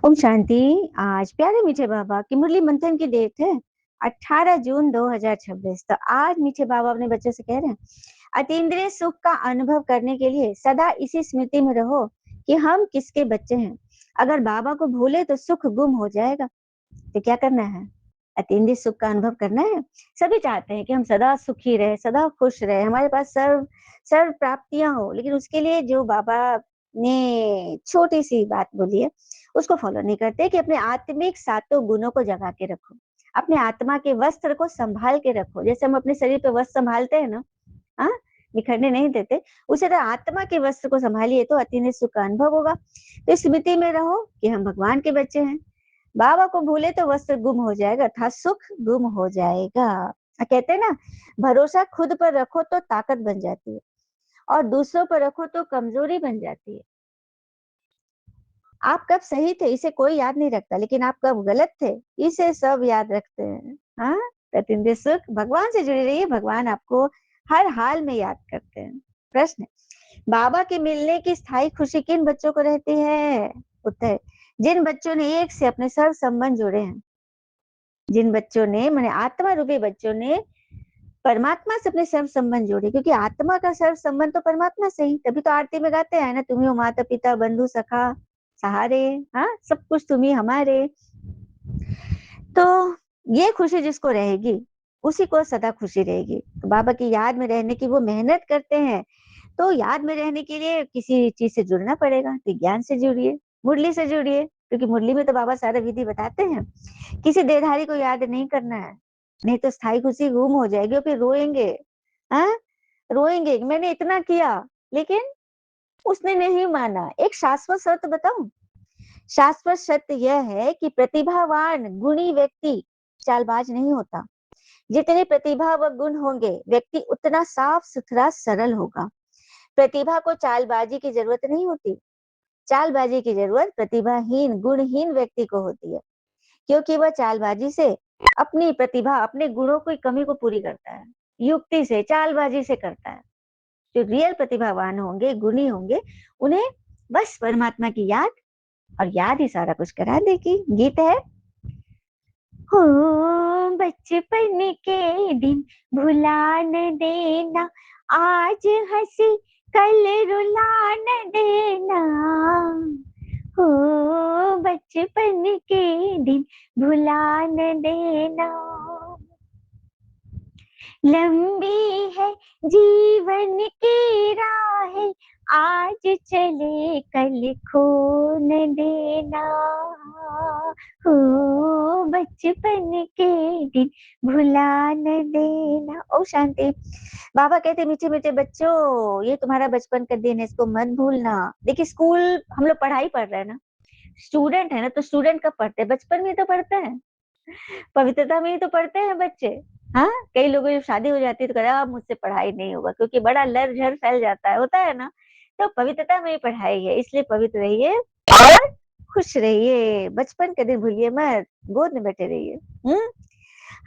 ओम शांति। आज प्यारे मीठे बाबा की मुरली मंथन की डेट है 18 जून 2026। तो आज मीठे बाबा अपने बच्चों से कह रहे हैं, अतीन्द्रिय सुख का अनुभव करने के लिए सदा इसी स्मृति में रहो कि हम किसके बच्चे हैं। अगर बाबा को भूले तो सुख गुम हो जाएगा। तो क्या करना है? अतीन्द्रिय सुख का अनुभव करना है। सभी चाहते हैं कि हम सदा सुखी रहे, सदा खुश रहे, हमारे पास सर्व सर्व प्राप्तियां हो। लेकिन उसके लिए जो बाबा ने छोटी सी बात बोली है उसको फॉलो नहीं करते कि अपने आत्मिक सातों गुणों को जगा के रखो, अपने आत्मा के वस्त्र को संभाल के रखो। जैसे हम अपने शरीर पे वस्त्र संभालते हैं ना, हाँ, बिखरने नहीं देते, उसी तरह आत्मा के वस्त्र को संभालिए तो अतीन्द्रिय सुख का अनुभव होगा। तो इस स्मृति में रहो कि हम भगवान के बच्चे हैं। बाबा को भूले तो वस्त्र गुम हो जाएगा, था सुख गुम हो जाएगा। कहते हैं ना, भरोसा खुद पर रखो तो ताकत बन जाती है और दूसरों पर रखो तो कमजोरी बन जाती है। आप कब सही थे इसे कोई याद नहीं रखता, लेकिन आप कब गलत थे इसे सब याद रखते हैं। हाँ, प्रतिनिधि सुख भगवान से जुड़ी रहिए, भगवान आपको हर हाल में याद करते हैं। प्रश्न, बाबा के मिलने की स्थायी खुशी किन बच्चों को रहती है? उत्तर, जिन बच्चों ने एक से अपने सर्व संबंध जोड़े हैं। जिन बच्चों ने, माने आत्मा रूपी बच्चों ने परमात्मा से अपने सर्व संबंध जोड़े, क्योंकि आत्मा का सर्व संबंध तो परमात्मा से ही। तभी तो आरती में गाते हैं ना, तुम्ही हो माता पिता बंधु सखा सहारे, हाँ, सब कुछ तुम्ही हमारे। तो ये खुशी जिसको रहेगी उसी को सदा खुशी रहेगी। तो बाबा की याद में रहने की वो मेहनत करते हैं। तो याद में रहने के लिए किसी चीज से जुड़ना पड़ेगा, तो ज्ञान से जुड़िए, मुरली से जुड़िए, क्योंकि मुरली में तो बाबा सारा विधि बताते हैं। किसी देहधारी को याद नहीं करना है, नहीं तो स्थायी खुशी गुम हो जाएगी और फिर रोएंगे। हाँ, रोएंगे, मैंने इतना किया लेकिन उसने नहीं माना। एक शाश्वत सत्य बताऊं, शाश्वत सत्य यह है कि प्रतिभावान गुणी व्यक्ति चालबाज नहीं होता। जितनी प्रतिभा व गुण होंगे व्यक्ति उतना साफ सुथरा सरल होगा। प्रतिभा को चालबाजी की जरूरत नहीं होती। चालबाजी की जरूरत प्रतिभाहीन गुणहीन व्यक्ति को होती है, क्योंकि वह चालबाजी से अपनी प्रतिभा, अपने गुणों की कमी को पूरी करता है, युक्ति से, चालबाजी से करता है। जो रियल प्रतिभावान होंगे, गुणी होंगे, उन्हें बस परमात्मा की याद, और याद ही सारा कुछ करा देगी। गीत है, हो बचपन के दिन भुला न देना, आज हंसी कल रुला न देना। हो बचपन के दिन भुला न देना। लंबी है जीवन की राहें, आज चले कल खो न देना। हो बचपन के दिन भुला न देना। ओ शांति। बाबा कहते, मीठे मीठे बच्चों, ये तुम्हारा बचपन का दिन है, इसको मत भूलना। देखिए, स्कूल हम लोग पढ़ाई पढ़ रहे हैं ना, स्टूडेंट है ना, तो स्टूडेंट कब पढ़ते हैं? बचपन में तो पढ़ते हैं, पवित्रता में ही तो पढ़ते हैं बच्चे। हाँ, कई लोगों की शादी हो जाती है तो कहते हैं अब मुझसे पढ़ाई नहीं होगा, क्योंकि बड़ा लर झर फैल जाता है, होता है ना। तो पवित्रता में ही पढ़ाई है, इसलिए पवित्र रहिए और खुश रहिए। बचपन के दिन भूलिए मत, गोद में बैठे रहिए।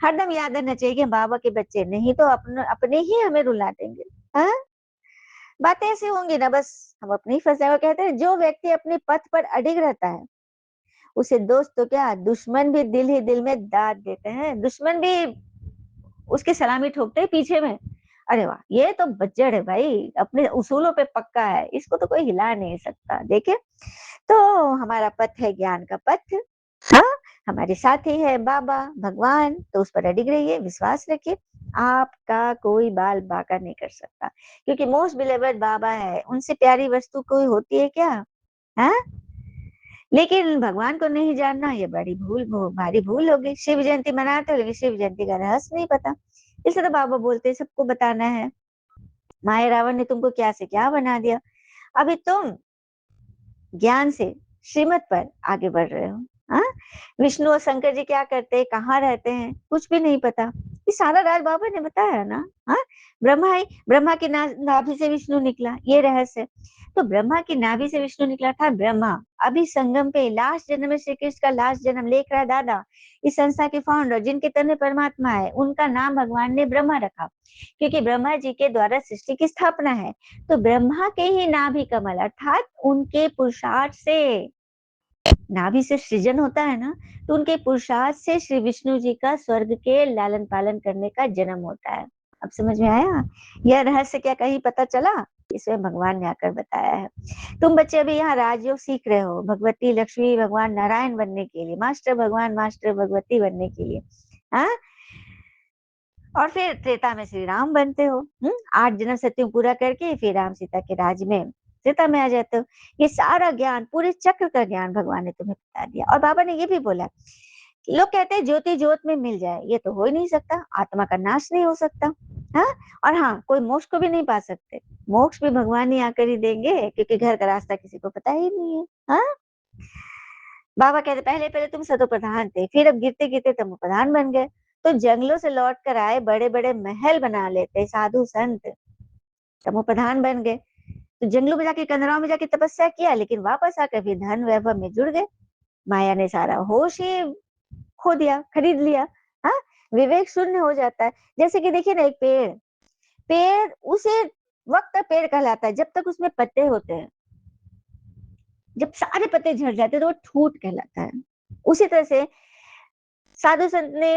हरदम याद रहना चाहिए कि हम बाबा के बच्चे, नहीं तो अपने ही हमें रुला देंगे। हाँ, बातें ऐसी होंगी ना, बस हम अपने ही फंस जाएंगे। कहते हैं, जो व्यक्ति अपने पथ पर अडिग रहता है उसे दोस्त तो क्या, दुश्मन भी दिल ही दिल में दाद देते हैं। दुश्मन भी उसकी सलामी ठोकते हैं पीछे में। अरे वाह, ये तो बज्जड़ है भाई, अपने उसूलों पे पक्का है, इसको तो कोई हिला नहीं सकता। देखे, तो हमारा पथ है ज्ञान का पथ। हाँ, हमारे साथी है बाबा भगवान, तो उस पर अडिग रहिए, विश्वास रखिए। आपका कोई बाल बाका नहीं कर सकता, क्योंकि मोस्ट बिलीवर्ड बाबा है। उनसे प्यारी वस्तु कोई होती है क्या? हाँ, लेकिन भगवान को नहीं जानना, ये बड़ी भूल, भारी भूल होगी। शिव जयंती मनाते हो लेकिन शिव जयंती का रहस्य नहीं पता, इसलिए तो बाबा बोलते हैं सबको बताना है। माया रावण ने तुमको क्या से क्या बना दिया। अभी तुम ज्ञान से श्रीमत पर आगे बढ़ रहे हो। हाँ, विष्णु और शंकर जी क्या करते हैं, कहाँ रहते हैं, कुछ भी नहीं पता। ये सारा राज बाबा ने बताया ना। हाँ, ब्रह्मा की नाभि से विष्णु निकला, ये रहस्य है। तो ब्रह्मा की नाभि से विष्णु निकला था ब्रह्मा। अभी संगम पे लास्ट जन्म में श्री कृष्ण का लास्ट जन्म लेख रहा है दादा, इस संस्था के फाउंडर, जिनके तन में परमात्मा है, उनका नाम भगवान ने ब्रह्मा रखा, क्योंकि ब्रह्मा जी के द्वारा सृष्टि की स्थापना है। तो ब्रह्मा के ही नाभि कमल, अर्थात उनके पुरुषार्थ से नाभि से सृजन होता है ना, तो उनके पुरुषार्थ से श्री विष्णु जी का स्वर्ग के लालन पालन करने का जन्म होता है। अब समझ में आया? यह रहस्य क्या कहीं पता चला? इसमें भगवान ने आकर बताया है। तुम बच्चे अभी यहाँ राजयोग सीख रहे हो, भगवती लक्ष्मी भगवान नारायण बनने के लिए, मास्टर भगवान मास्टर भगवती बनने के लिए। हाँ, और फिर त्रेता में श्री राम बनते हो। 8 जन्म सत्युग पूरा करके फिर राम सीता के राज में त्रेता में आ जाते हो। ये सारा ज्ञान, पूरे चक्र का ज्ञान भगवान ने तुम्हें बता दिया। और बाबा ने ये भी बोला, लोग कहते हैं ज्योति ज्योत में मिल जाए, ये तो हो ही नहीं सकता, आत्मा का नाश नहीं हो सकता। हाँ, और हाँ, कोई मोक्ष को भी नहीं पा सकते, मोक्ष भी भगवान ही आकर ही देंगे, क्योंकि घर का रास्ता किसी को पता ही नहीं है। हाँ, बाबा कहते पहले पहले तुम सतो प्रधान थे, फिर अब गिरते गिरते तुम प्रधान बन गए। तो जंगलों से लौट कर आए, बड़े बड़े महल बना लेते साधु संत, तमो प्रधान बन गए। तो जंगलों में जाके, कंदराओं में जाके तपस्या किया, लेकिन वापस आकर फिर धन वैभव में जुड़ गए। माया ने सारा होश ही खो दिया, खरीद लिया। हाँ, विवेक शून्य हो जाता है। जैसे कि देखिए ना, एक पेड़, पेड़ उसे वक्त तक पेड़ कहलाता है जब तक उसमें पत्ते होते हैं। जब सारे पत्ते झड़ जाते हैं तो वो ठूट कहलाता है। उसी तरह से साधु संत ने,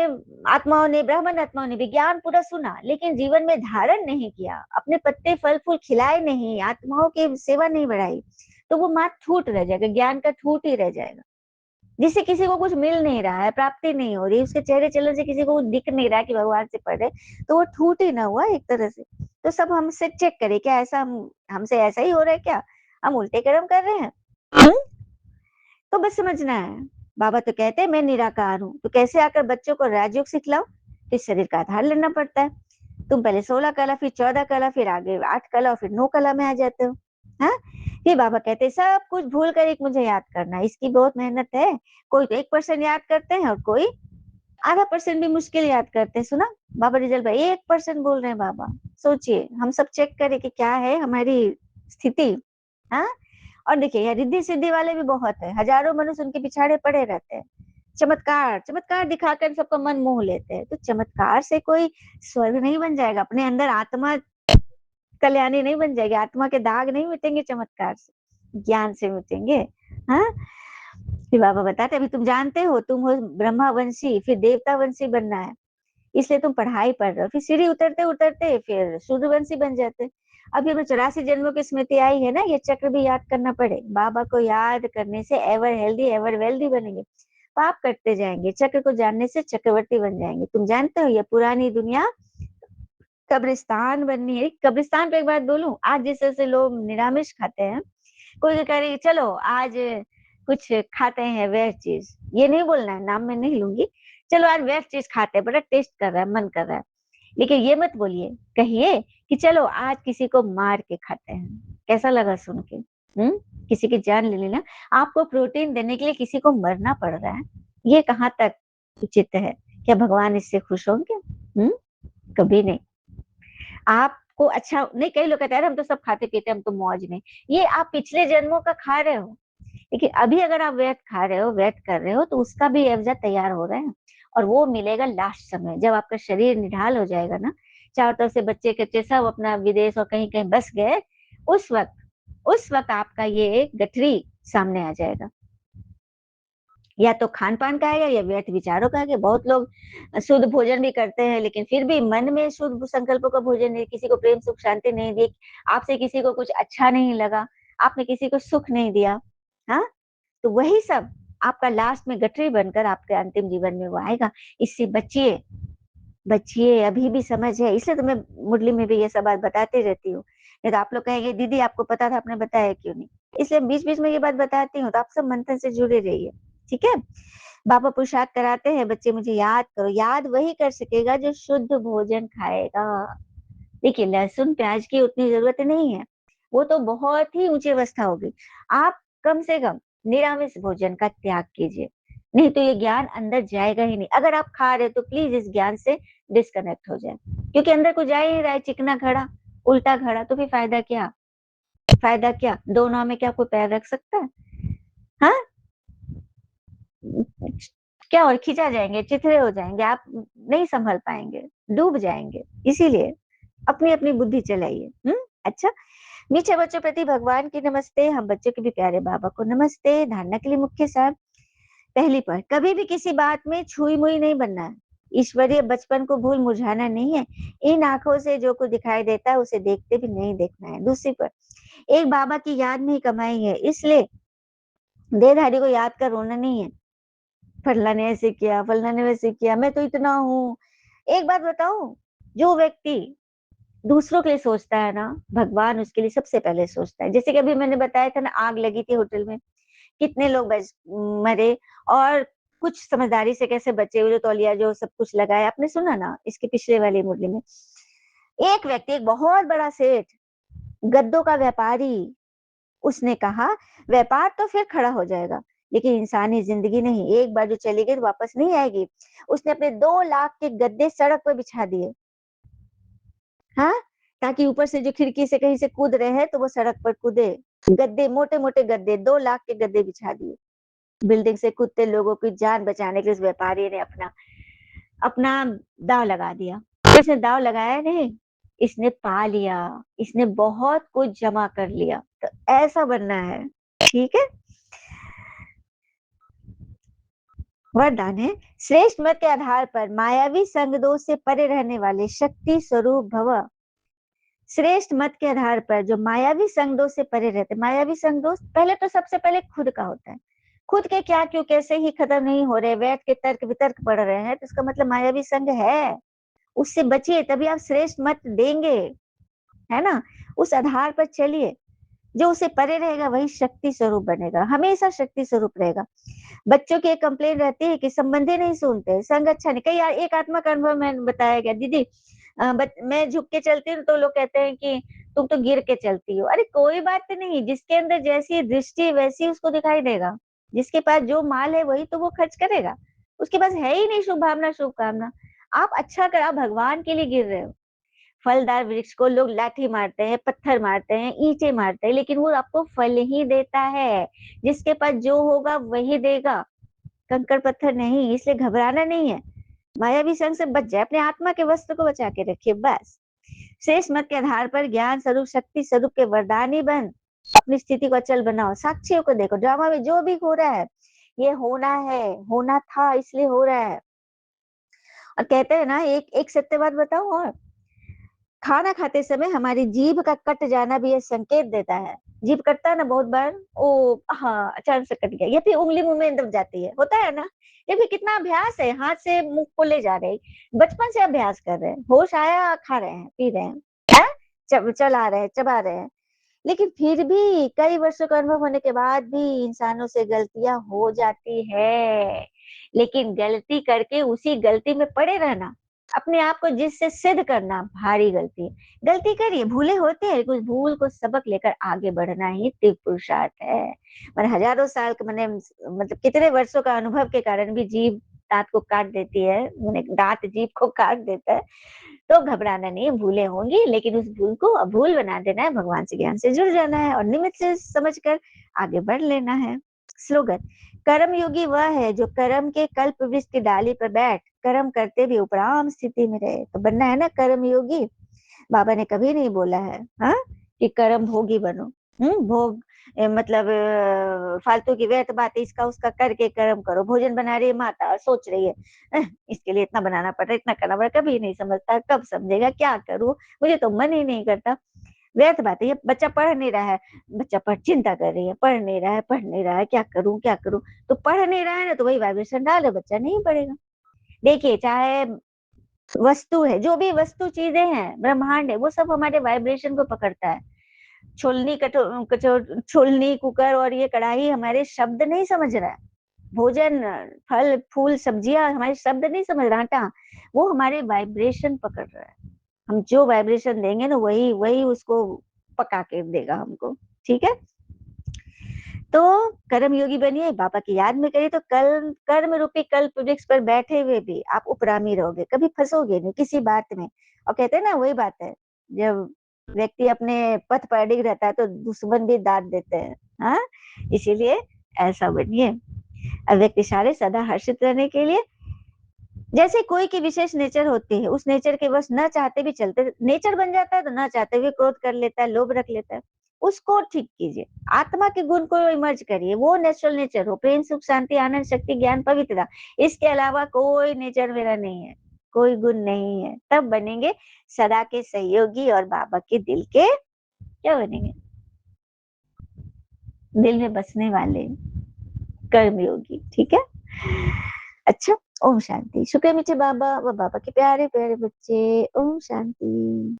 आत्माओं ने, ब्राह्मण आत्माओं ने विज्ञान पूरा सुना, लेकिन जीवन में धारण नहीं किया, अपने पत्ते फल फूल खिलाए नहीं, आत्माओं की सेवा नहीं बढ़ाई, तो वो मात्र ठूट रह जाएगा, ज्ञान का ठूट ही रह जाएगा। जिससे किसी को कुछ मिल नहीं रहा है, प्राप्ति नहीं हो रही, उसके चेहरे चलन से किसी को दिख नहीं रहा है कि भगवान से पढ़ रहे, तो वो ठूट ही ना हुआ एक तरह से। तो सब हमसे चेक करे, क्या ऐसा हमसे ऐसा ही हो रहा है क्या, हम उल्टे कर्म कर रहे हैं? हम्म? तो बस समझना है, बाबा तो कहते हैं मैं निराकार हूँ, तो कैसे आकर बच्चों को राजयोग सिखलाओ? तो इस शरीर का आधार लेना पड़ता है। तुम पहले 16 कला, फिर 14 कला, फिर आगे 8 कला, और फिर 9 कला में आ जाते हो। हाँ, फिर बाबा कहते हैं सब कुछ भूल कर एक मुझे याद करना, इसकी बहुत मेहनत है। कोई तो 1% याद करते हैं, और कोई ½ % भी मुश्किल याद करते हैं। सुना बाबा रिजल्ट भाई 1% बोल रहे हैं बाबा। सोचिए, हम सब चेक करें कि क्या है हमारी स्थिति। हाँ, और देखिए यार, रिद्धि सिद्धि वाले भी बहुत है, हजारों मनुष्य उनके पिछाड़े पड़े रहते हैं। चमत्कार चमत्कार दिखाकर सबका मन मोह लेते हैं। तो चमत्कार से कोई स्वर्ग नहीं बन जाएगा, अपने अंदर आत्मा कल्याणी नहीं बन जाएगी, आत्मा के दाग नहीं मिटेंगे चमत्कार से, ज्ञान से मिटेंगे। हाँ, फिर बाबा बताते अभी तुम जानते हो, तुम हो ब्रह्मा वंशी, फिर देवता वंशी बनना है, इसलिए तुम पढ़ाई पढ़ रहे हो, फिर सीढ़ी उतरते उतरते फिर शूद्रवंशी बन जाते। अभी हमें 84 जन्मों की स्मृति आई है ना, ये चक्र भी याद करना पड़े। बाबा को याद करने से एवर हेल्दी एवर वेल्दी बनेंगे, पाप करते जाएंगे, चक्र को जानने से चक्रवर्ती बन जाएंगे। तुम जानते हो ये पुरानी दुनिया कब्रिस्तान बननी है। कब्रिस्तान पे एक बात बोलूं, आज जिस तरह से लोग निरामिष खाते हैं, कोई कह रही चलो आज कुछ खाते हैं वेज चीज, ये नहीं बोलना है, नाम मैं नहीं लूंगी, चलो आज वेज चीज खाते हैं, बड़ा टेस्ट कर रहा है, मन कर रहा है, लेकिन ये मत बोलिए, कहिए कि चलो आज किसी को मार के खाते हैं। कैसा लगा सुन के? किसी की जान ले लेना, आपको प्रोटीन देने के लिए किसी को मरना पड़ रहा है, ये कहाँ तक उचित है? क्या भगवान इससे खुश होंगे? कभी नहीं। आपको अच्छा नहीं, कई लोग कहते हैं हम तो सब खाते पीते, हम तो मौज में, ये आप पिछले जन्मों का खा रहे हो, लेकिन अभी अगर आप वेट खा रहे हो, वेट कर रहे हो, तो उसका भी एवजा तैयार हो रहा है, और वो मिलेगा लास्ट समय, जब आपका शरीर निढाल हो जाएगा ना, चारों तरफ से बच्चे कच्चे सब अपना विदेश और कहीं कहीं बस गए, उस वक्त आपका ये गठरी सामने आ जाएगा। या तो खान पान का आएगा, या व्यर्थ विचारों का आएगा। बहुत लोग शुद्ध भोजन भी करते हैं, लेकिन फिर भी मन में शुद्ध संकल्पों का भोजन नहीं, किसी को प्रेम सुख शांति नहीं दी, आपसे किसी को कुछ अच्छा नहीं लगा, आपने किसी को सुख नहीं दिया। हाँ, तो वही सब आपका लास्ट में गठरी बनकर आपके अंतिम जीवन में वो आएगा। इससे बचिए, बचिए, अभी भी समझ है, इसलिए तो मैं मुरली में भी ये सब बात बताती रहती हूँ। नहीं तो आप लोग कहेंगे दीदी आपको पता था, आपने बताया क्यों नहीं? इसलिए बीच बीच में ये बात बताती हूँ, तो आप सब मंथन से जुड़े रहिए, ठीक है? बाबा पुरुषार्थ कराते हैं, बच्चे मुझे याद करो, याद वही कर सकेगा जो शुद्ध भोजन खाएगा। देखिए, लहसुन प्याज की उतनी जरूरत नहीं है, वो तो बहुत ही ऊंची अवस्था होगी। आप कम से कम निरामिष भोजन का त्याग कीजिए, नहीं तो ये ज्ञान अंदर जाएगा ही नहीं। अगर आप खा रहे तो प्लीज इस ज्ञान से डिस्कनेक्ट हो जाए, क्योंकि अंदर को जा ही नहीं रहा है, चिकना घड़ा उल्टा घड़ा, तो फिर फायदा क्या? फायदा क्या? दो नाव में क्या कोई पैर रख सकता है? हाँ, क्या और खिंचा जाएंगे, चिथड़े हो जाएंगे, आप नहीं संभल पाएंगे, डूब जाएंगे। इसीलिए अपनी अपनी बुद्धि चलाइए। अच्छा, मीठे बच्चों प्रति भगवान की नमस्ते। हम बच्चों के भी प्यारे बाबा को नमस्ते। धारणा के लिए मुख्य साहब, पहली पॉइंट, कभी भी किसी बात में छुई मुई नहीं बनना है। ईश्वरीय बचपन को भूल मुरझाना नहीं है। इन आंखों से जो कुछ दिखाई देता है उसे देखते भी नहीं देखना है। दूसरी पर, एक बाबा की याद में ही कमाई है, इसलिए देहधारी को याद कर रोना नहीं है। फल्ला ने ऐसे किया, फल्ला ने वैसे किया, मैं तो इतना हूँ। एक बात बताऊं, जो व्यक्ति दूसरों के लिए सोचता है ना, भगवान उसके लिए सबसे पहले सोचता है। जैसे कि अभी मैंने बताया था ना, आग लगी थी होटल में, कितने लोग मरे, और कुछ समझदारी से कैसे बचे, वो जो तौलिया जो सब कुछ लगाया, आपने सुना ना इसके पिछले वाली मुरली में। एक व्यक्ति, एक बहुत बड़ा सेठ, गद्दों का व्यापारी, उसने कहा व्यापार तो फिर खड़ा हो जाएगा, लेकिन इंसानी जिंदगी नहीं, एक बार जो चली गई तो वापस नहीं आएगी। उसने अपने 2 लाख के गद्दे सड़क पर बिछा दिए, हाँ, ताकि ऊपर से जो खिड़की से कहीं से कूद रहे हैं तो वो सड़क पर कूदे। गद्दे, मोटे मोटे गद्दे, 2 लाख के गद्दे बिछा दिए। बिल्डिंग से कूदते लोगों की जान बचाने के लिए इस व्यापारी ने अपना अपना दाव लगा दिया। इसने दाव लगाया नहीं, इसने पा लिया, इसने बहुत कुछ जमा कर लिया। तो ऐसा बनना है, ठीक है। वरदान है, श्रेष्ठ मत के आधार पर मायावी संग दोष से परे रहने वाले शक्ति स्वरूप भव। श्रेष्ठ मत के आधार पर जो मायावी संग दोष से परे रहते, मायावी संग दोष पहले तो सबसे पहले खुद का होता है। खुद के क्या क्यों कैसे ही खत्म नहीं हो रहे, बैठ के तर्क वितर्क पढ़ रहे हैं, तो इसका मतलब मायावी संग है। उससे बचिए, तभी आप श्रेष्ठ मत देंगे, है ना। उस आधार पर चलिए, जो उसे परे रहेगा वही शक्ति स्वरूप बनेगा, हमेशा शक्ति स्वरूप रहेगा। बच्चों की एक कंप्लेन रहती है कि संबंधी नहीं सुनते, संग अच्छा नहीं। कई एक आत्मा का अनुभव मैंने बताया गया, दीदी मैं झुक के चलती हूँ तो लोग कहते हैं कि तुम तो गिर के चलती हो। अरे कोई बात नहीं, जिसके अंदर जैसी दृष्टि वैसी उसको दिखाई देगा। जिसके पास जो माल है वही तो वो खर्च करेगा। उसके पास है ही नहीं शुभ भावना शुभ कामना। आप अच्छा कर, आप भगवान के लिए गिर रहे हो। फलदार वृक्ष को लोग लाठी मारते हैं, पत्थर मारते हैं, ईंटे मारते हैं, लेकिन वो आपको फल ही देता है। जिसके पास जो होगा वही देगा, कंकड़ पत्थर नहीं। इसलिए घबराना नहीं है। मायावी संग से बच जाए, अपने आत्मा के वस्त्र को बचा के रखिए, बस। शेष मत के आधार पर ज्ञान स्वरूप शक्ति स्वरूप के वरदानी बन अपनी स्थिति को अचल बनाओ। साक्षियों को देखो, ड्रामा में जो भी हो रहा है ये होना है, होना था इसलिए हो रहा है। और कहते हैं ना, एक एक सत्य बात बताऊं, और खाना खाते समय हमारी जीभ का कट जाना भी ये संकेत देता है। जीभ कटता है ना बहुत बार, ओ हाँ अचानक से कट गया, या फिर उंगली मुंह में दब जाती है, होता है ना। ये भी कितना अभ्यास है, हाथ से मुंह को ले जा रहे हैं, बचपन से अभ्यास कर रहे हैं, होश आया खा रहे हैं पी रहे हैं, चला रहे हैं चबा रहे हैं। लेकिन फिर भी कई वर्षों का अनुभव होने के बाद भी इंसानों से गलतियां हो जाती है। लेकिन गलती करके उसी गलती में पड़े रहना, अपने आप को जिससे सिद्ध करना, भारी गलती है। गलती करिए, भूले होते हैं, कुछ भूल को सबक लेकर आगे बढ़ना ही दिव्य पुरुषार्थ है। मैंने हजारों साल के मैंने मतलब कितने वर्षों का अनुभव के कारण भी जीभ दांत को काट देती है, मैंने दांत जीभ को काट देता है। तो घबराना नहीं, भूले होंगी, लेकिन उस भूल को अभूल बना देना है, भगवान से ज्ञान से जुड़ जाना है और निमित्त से समझकर आगे बढ़ लेना है। स्लोगन, कर्म योगी वह है जो कर्म के कल्प वृक्ष की डाली पर बैठ कर्म करते भी उपराम स्थिति में रहे। तो बनना है ना कर्म योगी। बाबा ने कभी नहीं बोला है, हाँ, कि कर्म भोगी बनो। भोग मतलब फालतू की व्यर्थ बात, इसका उसका करके कर्म करो। भोजन बना रही है माता, सोच रही है इसके लिए इतना बनाना पड़ रहा है, इतना करना पड़ रहा है, कभी नहीं समझता, कब समझेगा, क्या करूं, मुझे तो मन ही नहीं करता। व्यर्थ बात है। ये बच्चा पढ़ नहीं रहा है, बच्चा पढ़ चिंता कर रही है, पढ़ नहीं रहा है, पढ़ नहीं रहा है, क्या करूं क्या करूं। तो पढ़ नहीं रहा है ना, तो वही वाइब्रेशन डाले, बच्चा नहीं पढ़ेगा। देखिए, चाहे वस्तु है, जो भी वस्तु चीजें हैं, ब्रह्मांड है, वो सब हमारे वाइब्रेशन को पकड़ता है। छोलनी छोलनी कुकर और ये कढ़ाई हमारे शब्द नहीं समझ रहा है। भोजन, फल फूल सब्जियां हमारे शब्द नहीं समझ रहा, आटा, वो हमारे वाइब्रेशन पकड़ रहा है। हम जो वाइब्रेशन देंगे ना, वही वही उसको पका के देगा हमको, ठीक है। तो कर्म योगी बनिए, बाबा की याद में करिए, तो कर्म कर्म रूपी कल्प वृक्ष पर बैठे हुए भी आप उपरामी रहोगे, कभी फंसोगे नहीं किसी बात में। और कहते हैं ना, वही बात है, जब व्यक्ति अपने पथ पर अडिग रहता है तो दुश्मन भी दाद देते हैं, हाँ। इसीलिए ऐसा बनिए। अव्यक्त इशारे सदा हर्षित रहने के लिए, जैसे कोई की विशेष नेचर होती है, उस नेचर के बस न चाहते भी चलते, नेचर बन जाता है तो न चाहते हुए क्रोध कर लेता है, लोभ रख लेता है। उसको ठीक कीजिए, आत्मा के गुण को इमर्ज करिए, वो नेचुरल नेचर हो, प्रेम सुख शांति आनंद शक्ति ज्ञान पवित्रता, इसके अलावा कोई नेचर मेरा नहीं है, कोई गुण नहीं है। तब बनेंगे सदा के सहयोगी और बाबा के दिल के क्या बनेंगे, दिल में बसने वाले कर्मयोगी। ठीक है, अच्छा, ओम शांति। शुक्र मीठे बाबा व बाबा के प्यारे प्यारे बच्चे, ओम शांति।